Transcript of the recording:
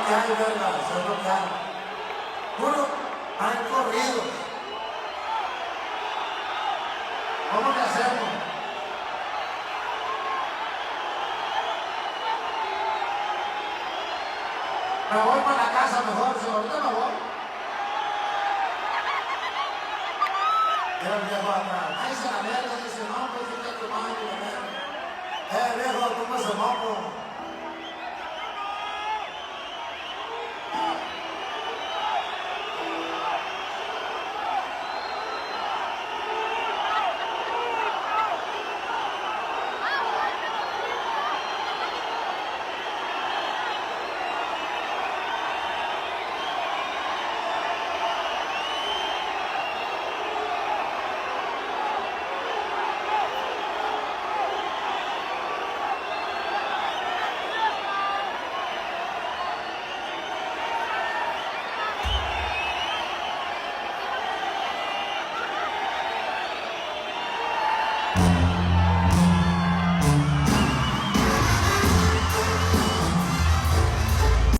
que hay, verga, eso es lo que hay. Puro, hay corridos. ¿Cómo le hacemos? Me voy para la casa mejor, si ahorita me voy. Era el viejo atrás. Ay, se la verga, dice, no, pues, ¿qué tu madre, la verga? Viejo, ¿cómo se moco?